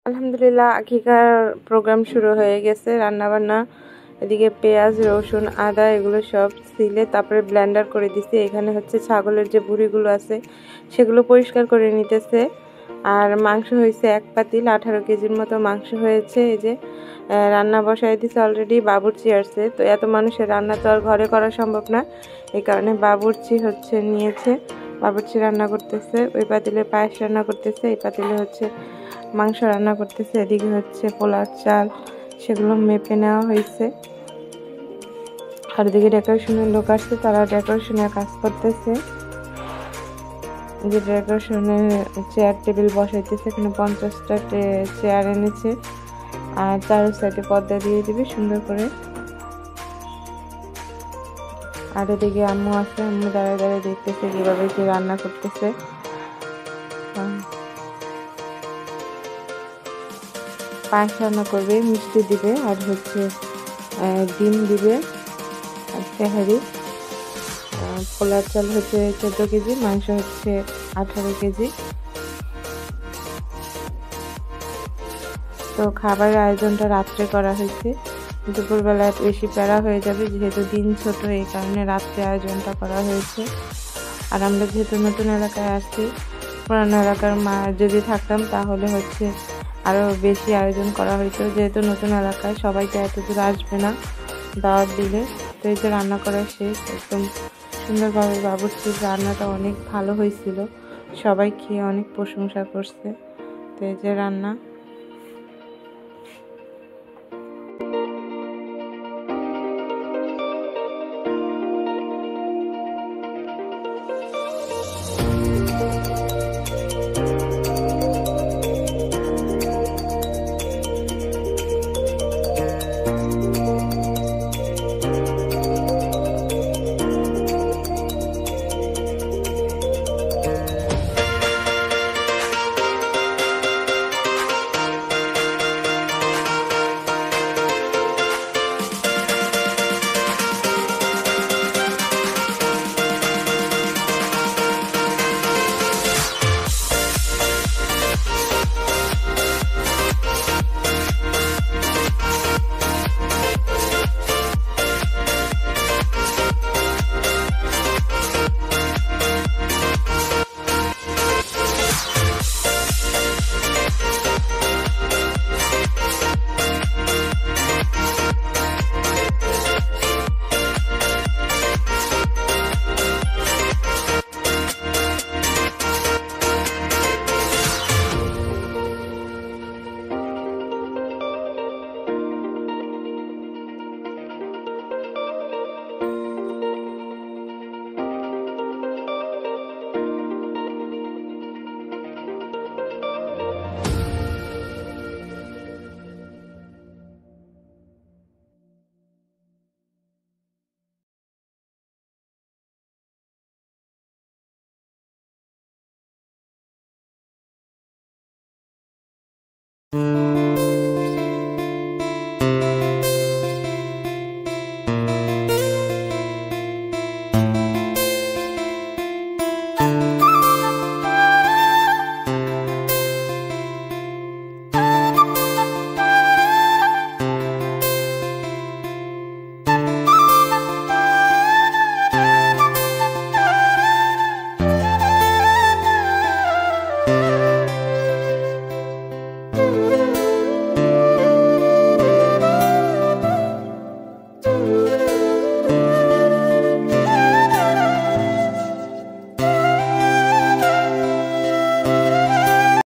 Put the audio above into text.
আলহামদুলিল্লাহ আকিকার প্রোগ্রাম শুরু হয়ে গেছে। রান্নাবান্না, এদিকে পেঁয়াজ রসুন আদা এগুলো সব সিলে তারপরে ব্লেন্ডার করে দিছি। এখানে হচ্ছে ছাগলের যে বুড়িগুলো আছে সেগুলো পরিষ্কার করে নিতেছে। আর মাংস হয়েছে 1 পাতিল, 18 কেজির মতো মাংস হয়েছে। এই যে রান্না বসাই দিছে অলরেডি, বাবুর্চি আসছে। তো এত মানুষের রান্না তো আর ঘরে করা সম্ভব না, এই কারণে বাবুর্চি হচ্ছে নিয়েছে, বাবুর্চি রান্না করতেছে। ওই পাতিলে পায়েস রান্না করতেছে, এই পাতিলে হচ্ছে মাংস রান্না করতেছে। এদিকে হচ্ছে পোলার চাল, সেগুলো মেপে নেওয়া হয়েছে। আর এদিকে ডেকোরেশনের লোক আসছে, তারা ডেকোরেশনের কাজ করতেছে। যে ডেকোরেশনের চেয়ার টেবিল বসাইতেছে, এখানে 50টা চেয়ার এনেছে। আর চারো সাইডে পর্দা দিয়ে দিবে সুন্দর করে। আর এদিকে আম্মু আছে, আম্মু দাঁড়ায় দাঁড়ায় দেখতেছে কিভাবে কি রান্না করতেছে। পায়েস রান্না করবে, মিষ্টি দিবে, আর হচ্ছে ডিম দিবে, আর তেহারি। পোলার চাল হচ্ছে 14 কেজি, মাংস হচ্ছে 18 কেজি। তো খাবারের আয়োজনটা রাত্রে করা হয়েছে, দুপুরবেলা বেশি প্যারা হয়ে যাবে যেহেতু দিন ছোট, এই কারণে রাত্রে আয়োজনটা করা হয়েছে। আর আমরা যেহেতু নতুন এলাকায় আসছি, পুরানো এলাকার মা যদি থাকতাম তাহলে হচ্ছে আরও বেশি আয়োজন করা হইতো, যেহেতু নতুন এলাকায় সবাই তো এত দূর আসবে না দাওয়াত দিলে। তো এই যে রান্না করা শেষ, একদম সুন্দরভাবে বাবুর্চির রান্নাটা অনেক ভালো হয়েছিল, সবাই খেয়ে অনেক প্রশংসা করছে। তো এই যে রান্না।